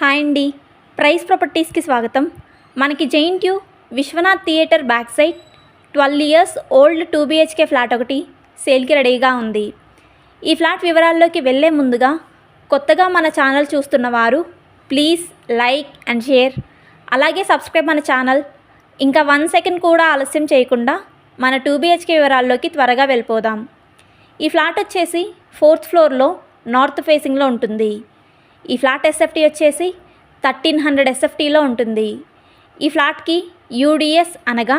Hi అండి, price ప్రాపర్టీస్కి స్వాగతం. మనకి జెయింట్యూ Vishwanath theatre back side 12 years old 2 BHK flat ఒకటి సేల్కి రెడీగా ఉంది. ఈ ఫ్లాట్ వివరాల్లోకి వెళ్ళే ముందుగా కొత్తగా మన ఛానల్ చూస్తున్న వారు ప్లీజ్ లైక్ అండ్ షేర్, అలాగే సబ్స్క్రైబ్ మన ఛానల్. ఇంకా 1 సెకండ్ కూడా ఆలస్యం చేయకుండా మన 2 BHK వివరాల్లోకి త్వరగా వెళ్ళిపోదాం. ఈ ఫ్లాట్ వచ్చేసి 4th ఫ్లోర్లో నార్త్ ఫేసింగ్లో ఉంటుంది. ఈ ఫ్లాట్ ఎస్ఎఫ్టీ వచ్చేసి 1300 ఎస్ఎఫ్టీలో ఉంటుంది. ఈ ఫ్లాట్కి యూడిఎస్ అనగా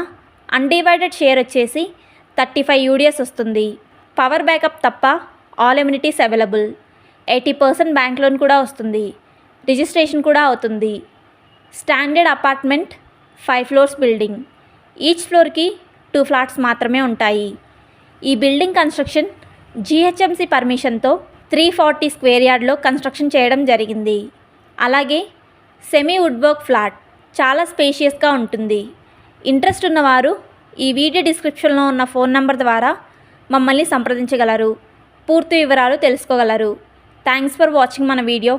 అన్డివైడెడ్ షేర్ వచ్చేసి 35 యూడిఎస్ వస్తుంది. పవర్ బ్యాకప్ తప్ప all amenities available. 80% bank loan కూడా వస్తుంది. రిజిస్ట్రేషన్ కూడా అవుతుంది. Standard apartment 5 floors building. Each ఫ్లోర్కి 2 ఫ్లాట్స్ మాత్రమే ఉంటాయి. ఈ బిల్డింగ్ కన్స్ట్రక్షన్ GHMC పర్మిషన్తో 340 స్క్వేర్ యార్డ్లో కన్స్ట్రక్షన్ చేయడం జరిగింది. అలాగే సెమీ వుడ్ వర్క్ ఫ్లాట్ చాలా స్పేషియస్గా ఉంటుంది. ఇంట్రెస్ట్ ఉన్నవారు ఈ వీడియో డిస్క్రిప్షన్లో ఉన్న ఫోన్ నంబర్ ద్వారా మమ్మల్ని సంప్రదించగలరు. పూర్తి వివరాలు తెలుసుకోగలరు. థ్యాంక్స్ ఫర్ వాచింగ్ మన వీడియో.